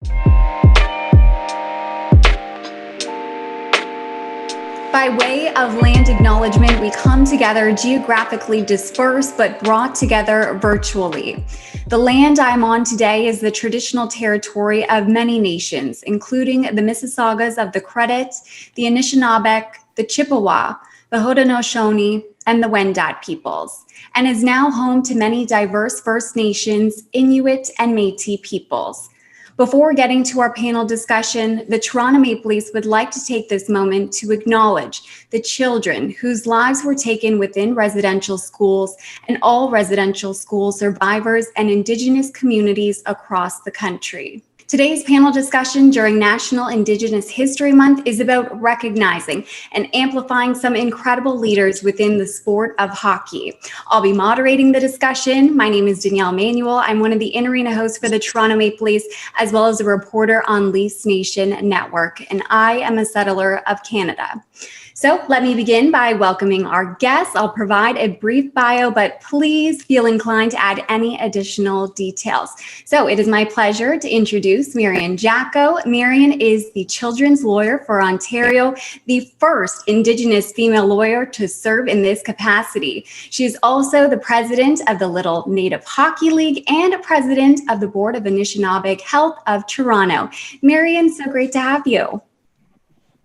By way of land acknowledgement, we come together geographically dispersed but brought together virtually. The land I'm on today is the traditional territory of many nations, including the Mississaugas of the Credit, the Anishinaabe, the Chippewa, the Haudenosaunee, and the Wendat peoples, and is now home to many diverse First Nations, Inuit, and Métis peoples. Before getting to our panel discussion, the Toronto Maple Leafs would like to take this moment to acknowledge the children whose lives were taken within residential schools and all residential school survivors and Indigenous communities across the country. Today's panel discussion during National Indigenous History Month is about recognizing and amplifying some incredible leaders within the sport of hockey. I'll be moderating the discussion. My name is Danielle Emanuele. I'm one of the in-arena hosts for the Toronto Maple Leafs, as well as a reporter on Leafs Nation Network, and I am a settler of Canada. So let me begin by welcoming our guests. I'll provide a brief bio, but please feel inclined to add any additional details. So it is my pleasure to introduce Marian Jacko. Marian is the children's lawyer for Ontario, the first Indigenous female lawyer to serve in this capacity. She is also the president of the Little Native Hockey League and president of the Board of Anishinaabe Health of Toronto. Marian, so great to have you.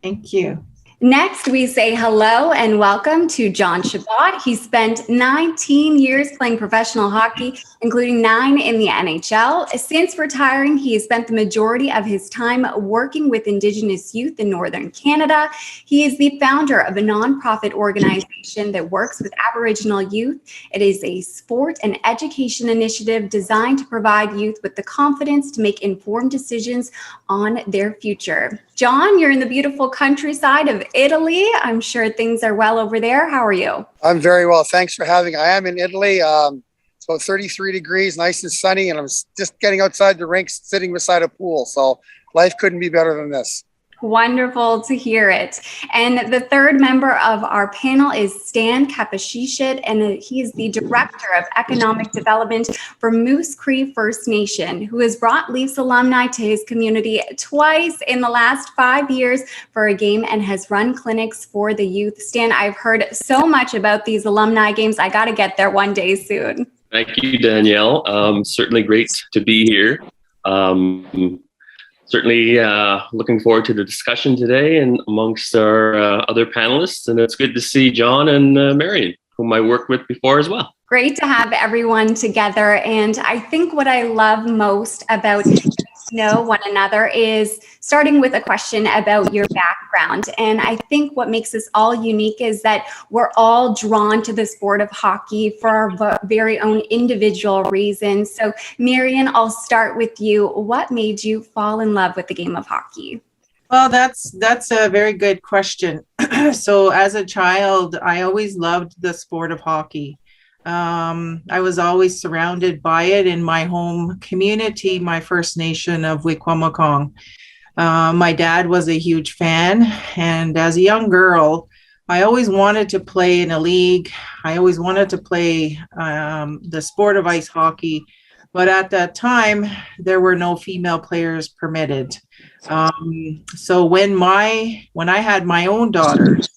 Thank you. Next, we say hello and welcome to John Chabot. He spent 19 years playing professional hockey, including 9 in the NHL. Since retiring, he has spent the majority of his time working with Indigenous youth in Northern Canada. He is the founder of a nonprofit organization that works with Aboriginal youth. It is a sport and education initiative designed to provide youth with the confidence to make informed decisions on their future. John, you're in the beautiful countryside of Italy. I'm sure things are well over there. How are you? I'm very well. Thanks for having me. I am in Italy. It's about 33 degrees, nice and sunny, and I'm just getting outside the rink, sitting beside a pool. So life couldn't be better than this. Wonderful to hear it. And the third member of our panel is Stan Kapashesit, and he is the Director of Economic Development for Moose Cree First Nation, who has brought Leafs alumni to his community twice in the last 5 years for a game and has run clinics for the youth. Stan, I've heard so much about these alumni games. I got to get there one day soon. Thank you, Danielle. Certainly great to be here. Certainly looking forward to the discussion today and amongst our other panelists. And it's good to see John and Marian, whom I worked with before as well. Great to have everyone together. And I think what I love most about getting to know one another is starting with a question about your background. And I think what makes us all unique is that we're all drawn to the sport of hockey for our very own individual reasons. So Marian, I'll start with you. What made you fall in love with the game of hockey? Well, that's a very good question. So as a child, I always loved the sport of hockey. I was always surrounded by it in my home community, my First Nation of Wikwemikong. My dad was a huge fan, and as a young girl, I always wanted to play in a league. I always wanted to play the sport of ice hockey, but at that time, there were no female players permitted. So when I had my own daughters,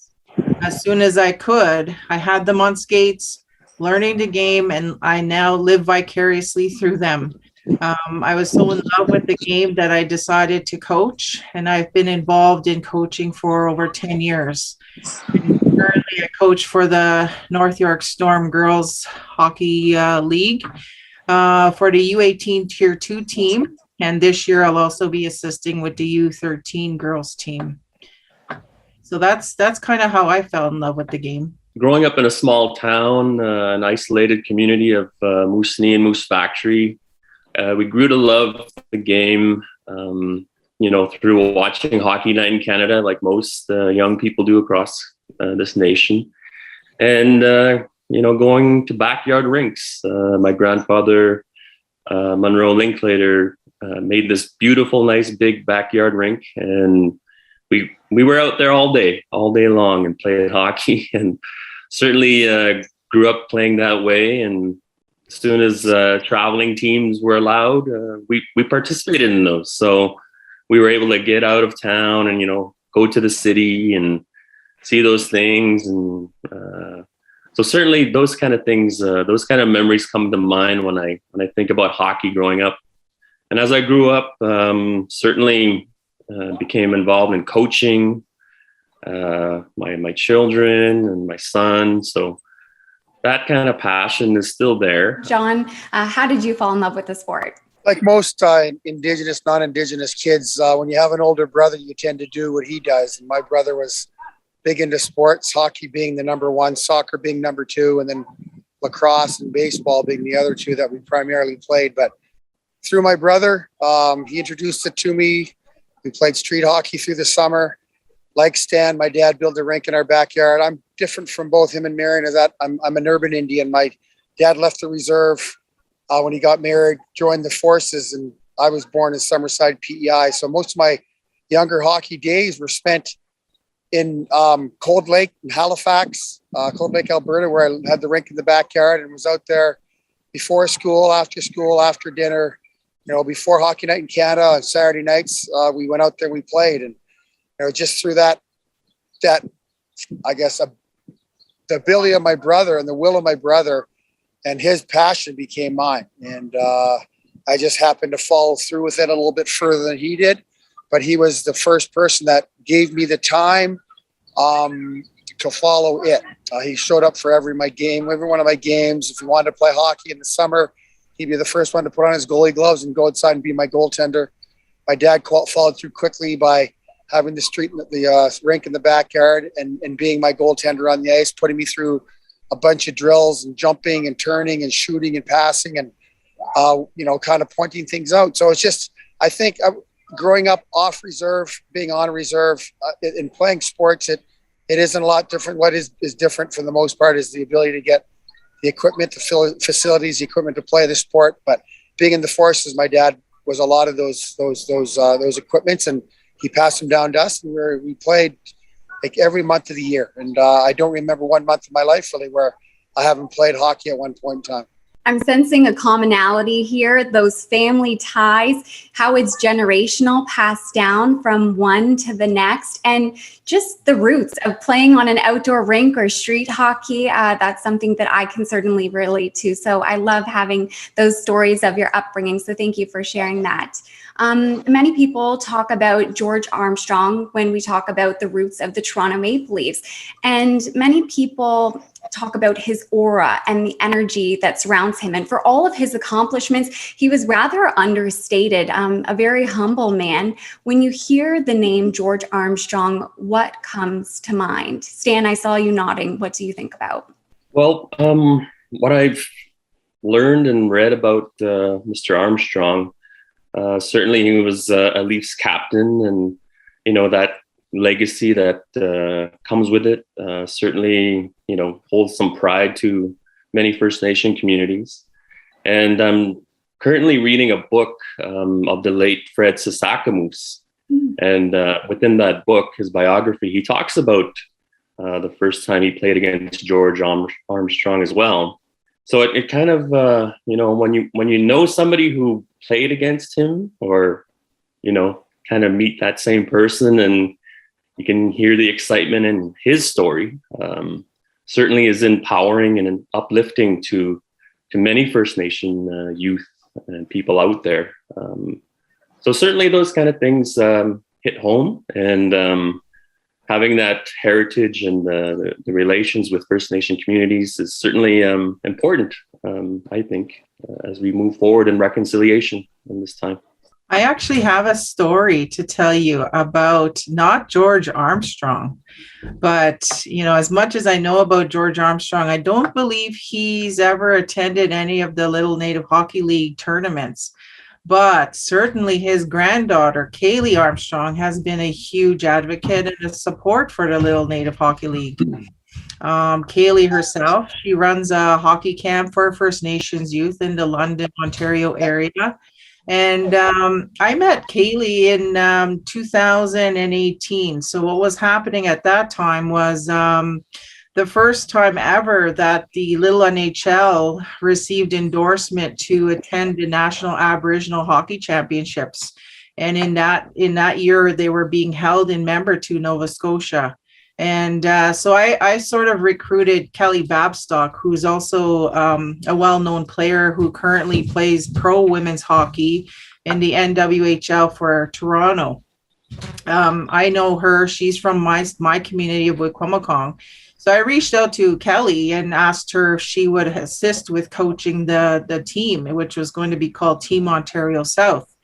as soon as I could, I had them on skates, learning the game, and I now live vicariously through them. I was so in love with the game that I decided to coach, and I've been involved in coaching for over 10 years. And currently, I coach for the North York Storm Girls Hockey League for the U18 Tier 2 team, and this year I'll also be assisting with the U13 girls team. So that's kind of how I fell in love with the game. Growing up in a small town, an isolated community of Moosonee and Moose Factory, we grew to love the game, through watching Hockey Night in Canada, like most young people do across this nation. And, going to backyard rinks. My grandfather, Monroe Linklater, made this beautiful, nice, big backyard rink. And we were out there all day long and played hockey, and certainly grew up playing that way. And as soon as traveling teams were allowed, we participated in those. So we were able to get out of town and, go to the city and see those things. And so certainly those kind of things, those kind of memories come to mind when I think about hockey growing up. And as I grew up, certainly became involved in coaching my children and my son. So that kind of passion is still there. John, how did you fall in love with the sport? Like most Indigenous, non-Indigenous kids, when you have an older brother, you tend to do what he does. And my brother was big into sports, hockey being the number one, soccer being number two, and then lacrosse and baseball being the other two that we primarily played. But through my brother, he introduced it to me. We played street hockey through the summer. Like Stan, my dad built a rink in our backyard. I'm different from both him and Marian is that I'm an urban Indian. My dad left the reserve when he got married, joined the forces, and I was born in Summerside, PEI. So most of my younger hockey days were spent in Cold Lake in Halifax, Cold Lake, Alberta, where I had the rink in the backyard and was out there before school, after dinner, before hockey night in Canada on Saturday nights. We went out there, we played, and just through that, I guess, the ability of my brother and the will of my brother and his passion became mine. And I just happened to follow through with it a little bit further than he did. But he was the first person that gave me the time to follow it. He showed up for every one of my games. If he wanted to play hockey in the summer, he'd be the first one to put on his goalie gloves and go outside and be my goaltender. My dad followed through quickly by having the rink in the backyard and being my goaltender on the ice, putting me through a bunch of drills and jumping and turning and shooting and passing and, kind of pointing things out. So it's just, I think growing up off reserve, being on reserve and playing sports, it isn't a lot different. What is different for the most part is the ability to get the equipment, the facilities, the equipment to play the sport. But being in the forces, my dad was a lot of those equipments, and he passed them down to us, and we played like every month of the year. And I don't remember one month of my life really where I haven't played hockey at one point in time. I'm sensing a commonality here, those family ties, how it's generational, passed down from one to the next, and just the roots of playing on an outdoor rink or street hockey. That's something that I can certainly relate to. So I love having those stories of your upbringing. So thank you for sharing that. Many people talk about George Armstrong when we talk about the roots of the Toronto Maple Leafs. And many people talk about his aura and the energy that surrounds him. And for all of his accomplishments, he was rather understated, a very humble man. When you hear the name George Armstrong, what comes to mind? Stan, I saw you nodding. What do you think about? Well, what I've learned and read about Mr. Armstrong, certainly he was a Leafs captain, and that legacy that comes with it certainly holds some pride to many First Nation communities. And I'm currently reading a book of the late Fred Sasakamoose, and within that book, his biography, he talks about the first time he played against George Armstrong as well. So it kind of when you know somebody who played against him, or kind of meet that same person, and you can hear the excitement in his story, certainly is empowering and uplifting to many First Nation youth and people out there. So certainly those kind of things hit home, and having that heritage and the relations with First Nation communities is certainly important, I think, as we move forward in reconciliation in this time. I actually have a story to tell you about not George Armstrong, but, as much as I know about George Armstrong, I don't believe he's ever attended any of the Little Native Hockey League tournaments. But certainly his granddaughter, Kaylee Armstrong, has been a huge advocate and a support for the Little Native Hockey League. Kaylee herself, she runs a hockey camp for First Nations youth in the London, Ontario area. And I met Kaylee in 2018. So what was happening at that time was the the first time ever that the Little NHL received endorsement to attend the National Aboriginal Hockey Championships. And in that year, they were being held in Membertou, Nova Scotia. And so I sort of recruited Kelly Babstock, who's also a well-known player who currently plays pro women's hockey in the NWHL for Toronto. I know her. She's from my community of Wikwemekong. So I reached out to Kelly and asked her if she would assist with coaching the team, which was going to be called Team Ontario South.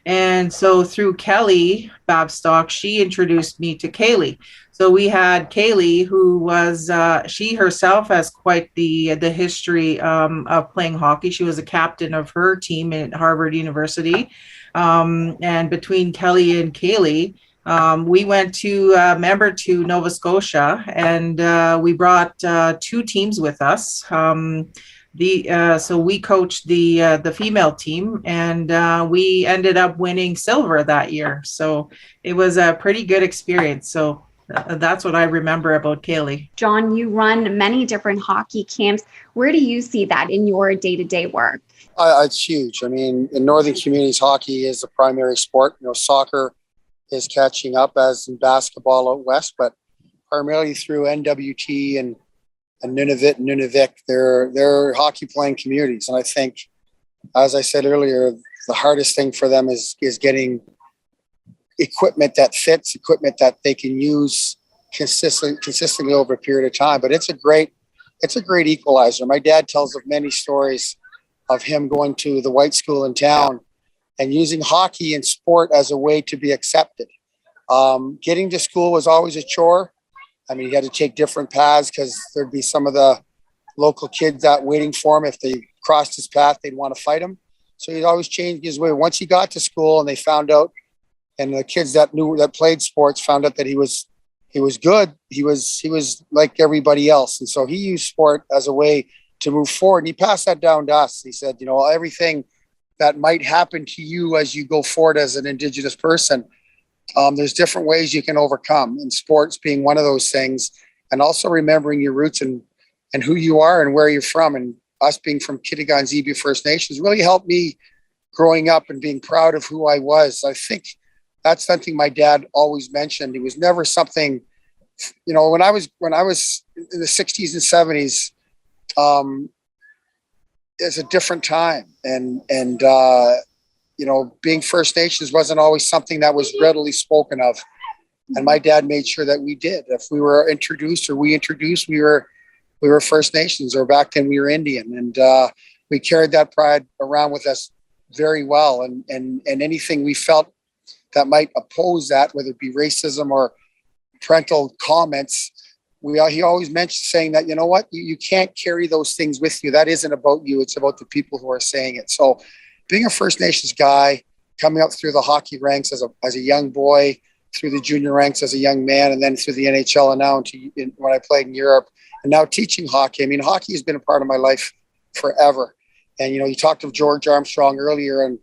And so through Kelly Babstock, she introduced me to Kaylee. So we had Kaylee, who was, she herself has quite the history of playing hockey. She was a captain of her team at Harvard University. And between Kelly and Kaylee, we went to Membertou, Nova Scotia, and we brought two teams with us. So we coached the female team, and we ended up winning silver that year. So it was a pretty good experience. So that's what I remember about Kaylee. John, you run many different hockey camps. Where do you see that in your day-to-day work? It's huge. I mean, in Northern communities, hockey is the primary sport. Soccer is catching up, as in basketball out west, but primarily through NWT and Nunavut and Nunavik, they're hockey playing communities. And I think, as I said earlier, the hardest thing for them is getting equipment that fits, equipment that they can use consistently over a period of time. But it's a great equalizer. My dad tells of many stories of him going to the white school in town and using hockey and sport as a way to be accepted. Getting to school was always a chore. I mean, he had to take different paths because there'd be some of the local kids that waiting for him. If they crossed his path, they'd want to fight him. So he'd always change his way. Once he got to school and they found out, and the kids that played sports found out that he was good, he was like everybody else. And so he used sport as a way to move forward. And he passed that down to us. He said, everything that might happen to you as you go forward as an Indigenous person, there's different ways you can overcome, and sports being one of those things. And also remembering your roots and who you are and where you're from. And us being from Kitigan-Zibi First Nations really helped me growing up and being proud of who I was. I think that's something my dad always mentioned. It was never something, when I was in the 60s and 70s, it's a different time. And being First Nations wasn't always something that was readily spoken of. And my dad made sure that we did. If we were introduced, we were First Nations, or back then we were Indian. And we carried that pride around with us very well. And anything we felt that might oppose that, whether it be racism or parental comments, he always mentioned saying that, you can't carry those things with you. That isn't about you. It's about the people who are saying it. So being a First Nations guy, coming up through the hockey ranks as a young boy, through the junior ranks as a young man, and then through the NHL, and now when I played in Europe, and now teaching hockey. I mean, hockey has been a part of my life forever. And, you talked of George Armstrong earlier, and,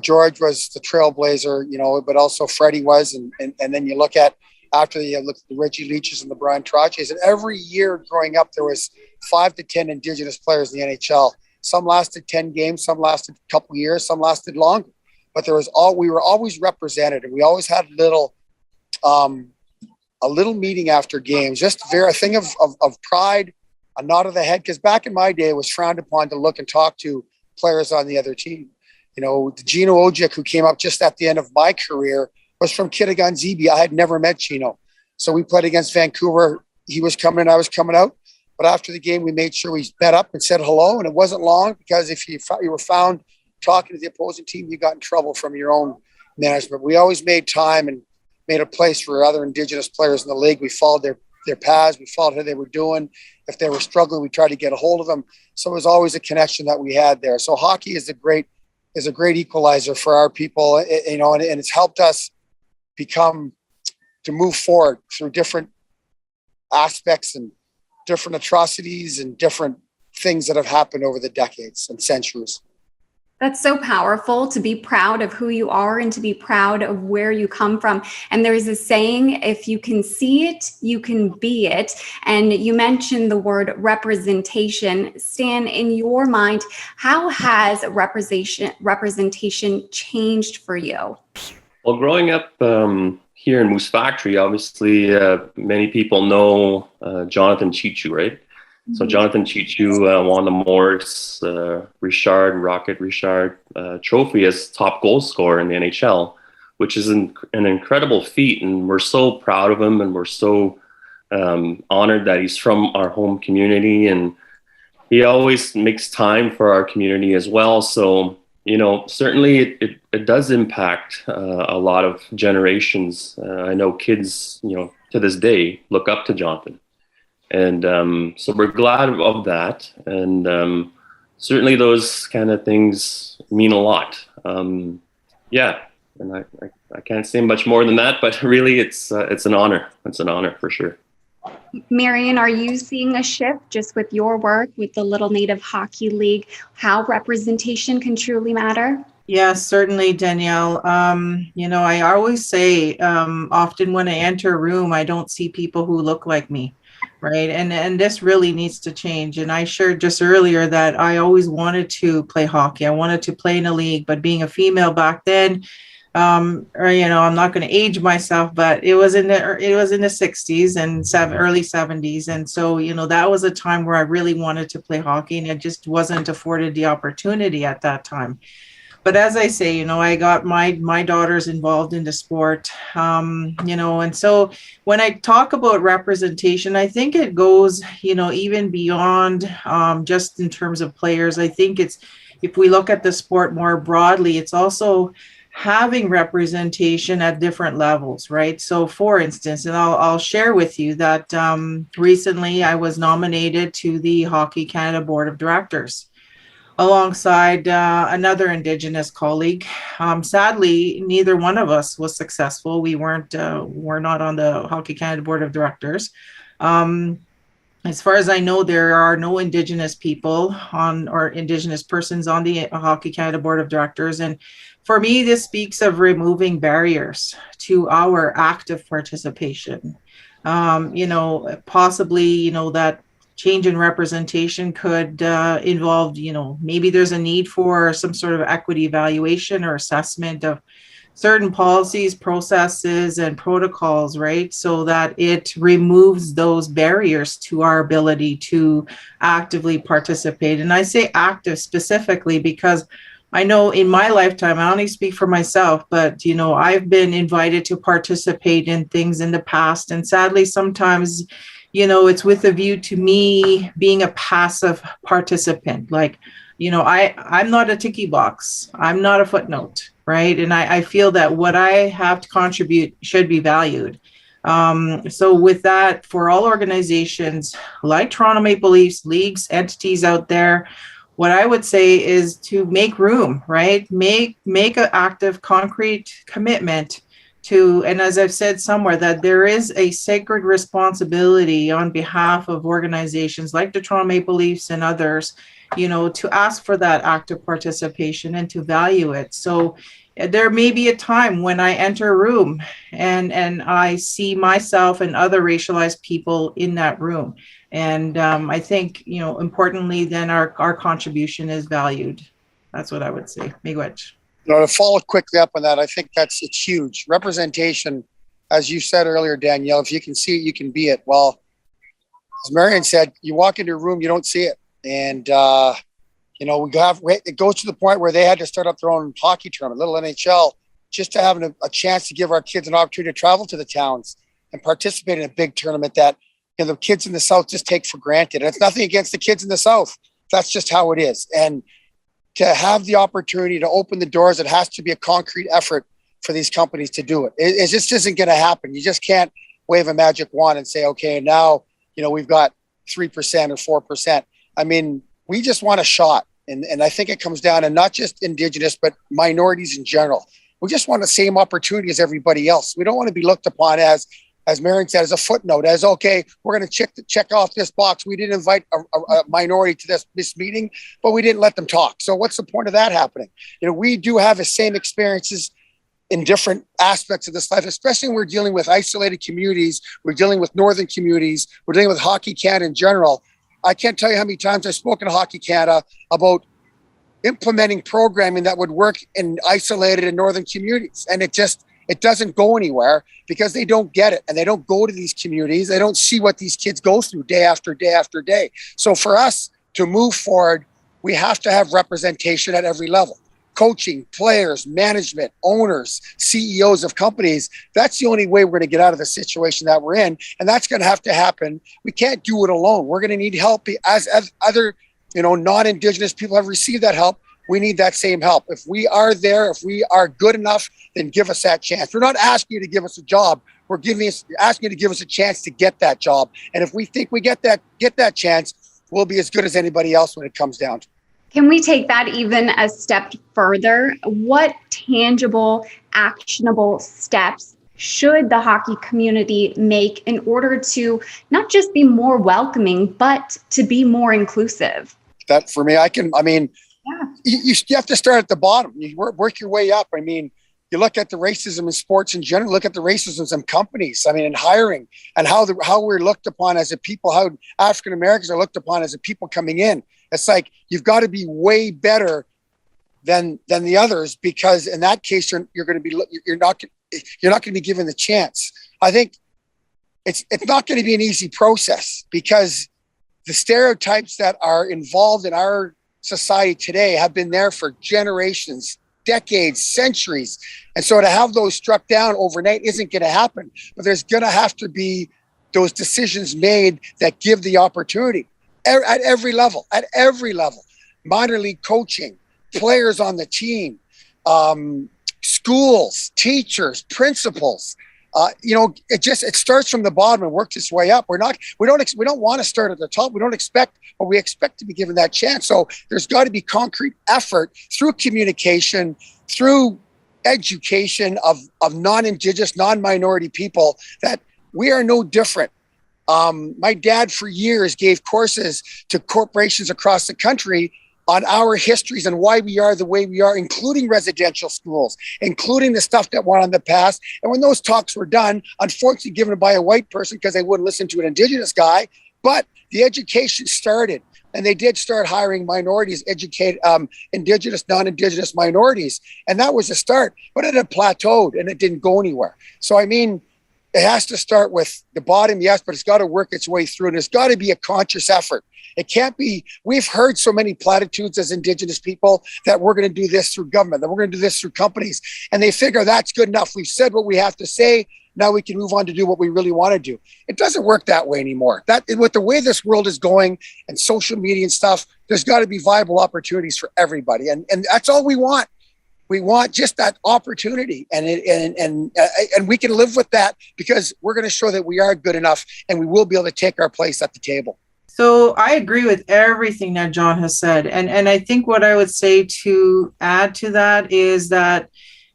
George was the trailblazer, but also Freddie was. And then you look at, after you look at the Reggie Leaches and the Brian Traches, and every year growing up, there was 5 to 10 Indigenous players in the NHL. Some lasted 10 games, some lasted a couple of years, some lasted longer. But we were always represented, and we always had a little meeting after games, just a thing of pride, a nod of the head. Because back in my day, it was frowned upon to look and talk to players on the other team. The Gino Ojik, who came up just at the end of my career, was from Kitigan-Zibi. I had never met Gino. So we played against Vancouver. He was coming in, I was coming out. But after the game, we made sure we met up and said hello. And it wasn't long, because if you were found talking to the opposing team, you got in trouble from your own management. We always made time and made a place for other Indigenous players in the league. We followed their paths. We followed how they were doing. If they were struggling, we tried to get a hold of them. So it was always a connection that we had there. So hockey is a great equalizer for our people, and it's helped us to move forward through different aspects and different atrocities and different things that have happened over the decades and centuries. That's so powerful, to be proud of who you are and to be proud of where you come from. And there's a saying, if you can see it, you can be it. And you mentioned the word representation. Stan, in your mind, how has representation changed for you? Well, growing up here in Moose Factory, obviously many people know Jonathan Chichu, right? So Jonathan Chichu won the Morris Rocket Richard trophy as top goal scorer in the NHL, which is an incredible feat. And we're so proud of him, and we're so honored that he's from our home community, and he always makes time for our community as well. So, you know, certainly it does impact a lot of generations. I know kids, you know, to this day look up to Jonathan. And so we're glad of that. And certainly those kind of things mean a lot. Yeah, and I can't say much more than that, but really it's an honor. It's an honor for sure. Marian, are you seeing a shift just with your work with the Little Native Hockey League, how representation can truly matter? Yes, certainly, Danielle. You know, I always say often when I enter a room, I don't see people who look like me. Right. And this really needs to change. And I shared just earlier that I always wanted to play hockey. I wanted to play in a league, but being a female back then, or, you know, I'm not going to age myself, but it was in the 60s and early 70s. And so, you know, that was a time where I really wanted to play hockey, and it just wasn't afforded the opportunity at that time. But as I say, you know, I got my daughters involved in the sport, you know, and so when I talk about representation, I think it goes, you know, even beyond just in terms of players. I think it's, if we look at the sport more broadly, it's also having representation at different levels, right? So for instance, and I'll share with you that recently I was nominated to the Hockey Canada Board of Directors, alongside another Indigenous colleague. Sadly, neither one of us was successful. We're not on the Hockey Canada Board of Directors. As far as I know, there are no Indigenous people or Indigenous persons on the Hockey Canada Board of Directors. And for me, this speaks of removing barriers to our active participation. You know, possibly, you know, that change in representation could involve, you know, maybe there's a need for some sort of equity evaluation or assessment of certain policies, processes, and protocols, right? So that it removes those barriers to our ability to actively participate. And I say active specifically because I know in my lifetime, I only speak for myself, but, you know, I've been invited to participate in things in the past. And sadly, sometimes, you know, it's with a view to me being a passive participant. Like, you know, I'm not a ticky box. I'm not a footnote, right? And I feel that what I have to contribute should be valued. So with that, for all organizations like Toronto Maple Leafs, leagues, entities out there, what I would say is to make room, right? Make an active, concrete commitment to, and as I've said somewhere, that there is a sacred responsibility on behalf of organizations like the Toronto Maple Leafs and others, you know, to ask for that active participation and to value it. So there may be a time when I enter a room and I see myself and other racialized people in that room. And I think, you know, importantly, then our contribution is valued. That's what I would say. Miigwech. You know, to follow quickly up on that, I think it's huge. Representation, as you said earlier, Danielle, if you can see it, you can be it. Well, as Marian said, you walk into a room, you don't see it. And, you know, it goes to the point where they had to start up their own hockey tournament, little NHL, just to have a chance to give our kids an opportunity to travel to the towns and participate in a big tournament that, you know, the kids in the South just take for granted. And it's nothing against the kids in the South. That's just how it is. And to have the opportunity to open the doors, it has to be a concrete effort for these companies to do it. It just isn't going to happen. You just can't wave a magic wand and say, okay, now, you know, we've got 3% or 4%. I mean, we just want a shot. And I think it comes down to not just Indigenous, but minorities in general. We just want the same opportunity as everybody else. We don't want to be looked upon as as Marian said, as a footnote, as okay, we're going to check off this box. We didn't invite a minority to this meeting, but we didn't let them talk. So what's the point of that happening? We do have the same experiences in different aspects of this life, especially when we're dealing with isolated communities, we're dealing with northern communities, we're dealing with Hockey Canada in general. I can't tell you how many times I've spoken to Hockey Canada about implementing programming that would work in isolated and northern communities. And it doesn't go anywhere because they don't get it, and they don't go to these communities. They don't see what these kids go through day after day after day. So for us to move forward, we have to have representation at every level. Coaching, players, management, owners, CEOs of companies. That's the only way we're going to get out of the situation that we're in. And that's going to have to happen. We can't do it alone. We're going to need help as other, non-Indigenous people have received that help. We need that same help. If we are there, if we are good enough, then give us that chance. We're not asking you to give us a job. We're asking you to give us a chance to get that job. And if we think we get that chance, we'll be as good as anybody else when it comes down to it. Can we take that even a step further? What tangible, actionable steps should the hockey community make in order to not just be more welcoming, but to be more inclusive? That for me, you have to start at the bottom. You work your way up. You look at the racism in sports in general, look at the racism in companies, in hiring, and how we're looked upon as a people, how African Americans are looked upon as a people coming in. It's like, you've got to be way better than the others, because in that case, you're not going to be given the chance. I think it's not going to be an easy process, because the stereotypes that are involved in our society today have been there for generations, decades, centuries. And so to have those struck down overnight isn't going to happen, but there's going to have to be those decisions made that give the opportunity at every level, minor league coaching, players on the team, schools, teachers, principals. It starts from the bottom and works its way up. We don't want to start at the top. We don't expect, but we expect to be given that chance. So there's got to be concrete effort through communication, through education of non-Indigenous, non-minority people, that we are no different. My dad for years gave courses to corporations across the country on our histories and why we are the way we are, including residential schools, including the stuff that went on in the past. And when those talks were done, unfortunately given by a white person because they wouldn't listen to an Indigenous guy, but the education started, and they did start hiring minorities, educate Indigenous, non-Indigenous minorities. And that was a start, but it had plateaued and it didn't go anywhere. So, it has to start with the bottom, yes, but it's got to work its way through, and it's got to be a conscious effort. It can't be, we've heard so many platitudes as Indigenous people that we're going to do this through government, that we're going to do this through companies, and they figure that's good enough. We've said what we have to say. Now we can move on to do what we really want to do. It doesn't work that way anymore. With the way this world is going and social media and stuff, there's got to be viable opportunities for everybody. And that's all we want. We want just that opportunity, and we can live with that, because we're going to show that we are good enough, and we will be able to take our place at the table. So I agree with everything that John has said. And I think what I would say to add to that is that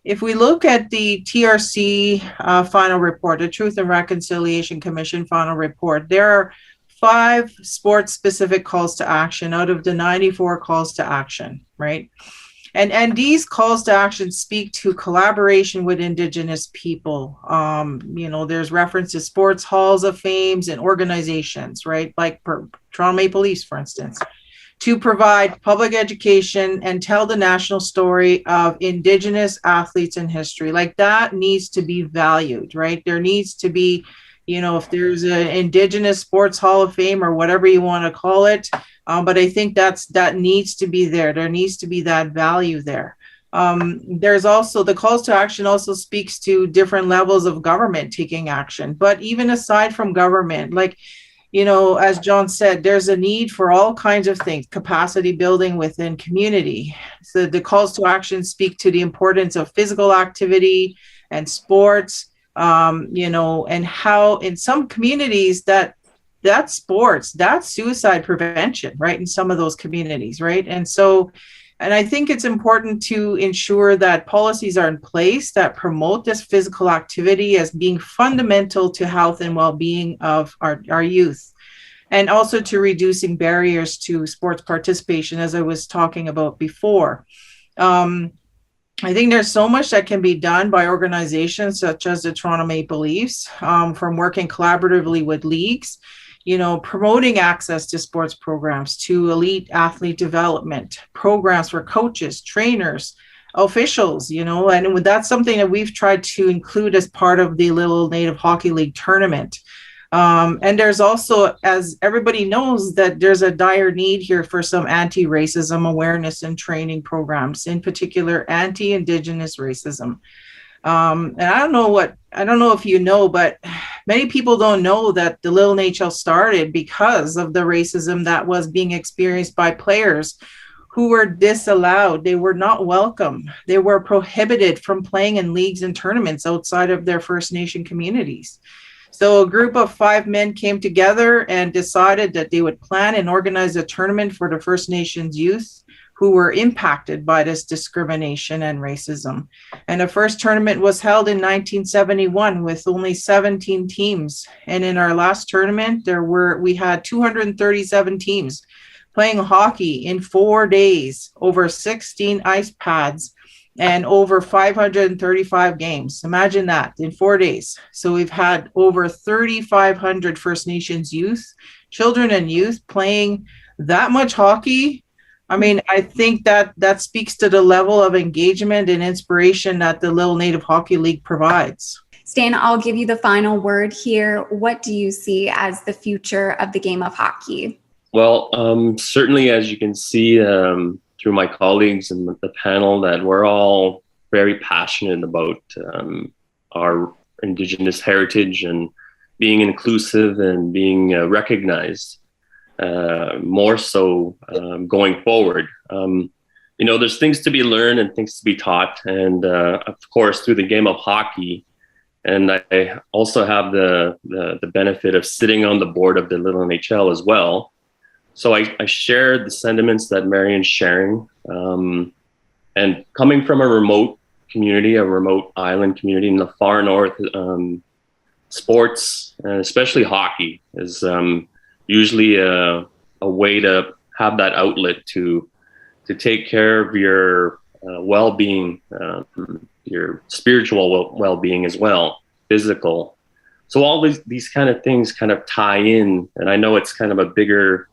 if we look at the TRC final report, the Truth and Reconciliation Commission final report, there are 5 sports-specific calls to action out of the 94 calls to action, right? And these calls to action speak to collaboration with Indigenous people. There's reference to sports halls of fames and organizations, right? Like Toronto Maple Leafs, for instance, to provide public education and tell the national story of Indigenous athletes in history. Like, that needs to be valued, right? There needs to be, if there's an Indigenous Sports Hall of Fame or whatever you want to call it, but I think that needs to be there. There needs to be that value there. There's also, the calls to action also speaks to different levels of government taking action. But even aside from government, as John said, there's a need for all kinds of things, capacity building within community. So the calls to action speak to the importance of physical activity and sports, and how in some communities that's sports, that's suicide prevention, right? In some of those communities, right? And so And I think it's important to ensure that policies are in place that promote this physical activity as being fundamental to health and well-being of our youth, and also to reducing barriers to sports participation, as I was talking about before. I think there's so much that can be done by organizations such as the Toronto Maple Leafs, from working collaboratively with leagues, promoting access to sports programs, to elite athlete development, programs for coaches, trainers, officials, and that's something that we've tried to include as part of the Little Native Hockey League tournament. And there's also, as everybody knows, that there's a dire need here for some anti-racism awareness and training programs, in particular anti-Indigenous racism. And I don't know if you know, but many people don't know that the Little NHL started because of the racism that was being experienced by players who were disallowed. They were not welcome. They were prohibited from playing in leagues and tournaments outside of their First Nation communities. So a group of 5 men came together and decided that they would plan and organize a tournament for the First Nations youth who were impacted by this discrimination and racism. And the first tournament was held in 1971 with only 17 teams. And in our last tournament, we had 237 teams playing hockey in 4 days, over 16 ice pads, and over 535 games. Imagine that, in 4 days. So we've had over 3,500 First Nations youth, children and youth playing that much hockey. I mean, I think that speaks to the level of engagement and inspiration that the Little Native Hockey League provides. Stan, I'll give you the final word here. What do you see as the future of the game of hockey? Well, certainly, as you can see, through my colleagues and the panel, that we're all very passionate about our Indigenous heritage and being inclusive and being recognized, more so going forward. There's things to be learned and things to be taught. And of course, through the game of hockey, and I also have the benefit of sitting on the board of the Little NHL as well. So I shared the sentiments that Marian's sharing, and coming from a remote community, a remote island community in the far north, sports, and especially hockey, is usually a way to have that outlet to take care of your well-being, your spiritual well-being as well, physical. So all these kind of things kind of tie in, and I know it's kind of a bigger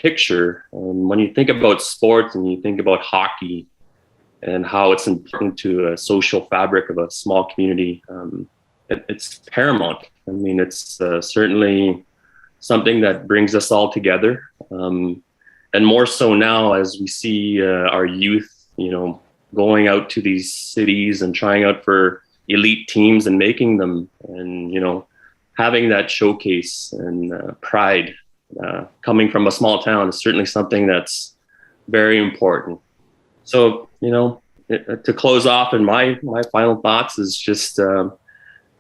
picture. When you think about sports and you think about hockey and how it's important to a social fabric of a small community, it's paramount. I mean, it's certainly something that brings us all together. And more so now as we see our youth, going out to these cities and trying out for elite teams and making them, and, having that showcase and pride. Coming from a small town is certainly something that's very important. So, to close off, and my final thoughts is just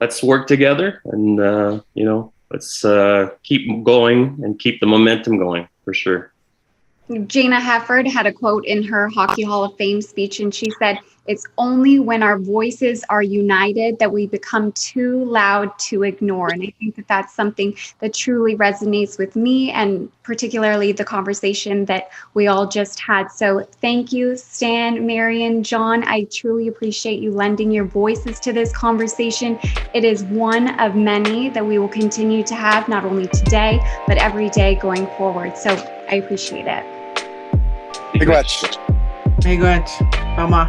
let's work together and, let's keep going and keep the momentum going for sure. Jana Hefford had a quote in her Hockey Hall of Fame speech, and she said, "It's only when our voices are united that we become too loud to ignore." And I think that that's something that truly resonates with me, and particularly the conversation that we all just had. So thank you, Stan, Marian, John. I truly appreciate you lending your voices to this conversation. It is one of many that we will continue to have, not only today, but every day going forward. So I appreciate it. Miigwech. Miigwech. Mama.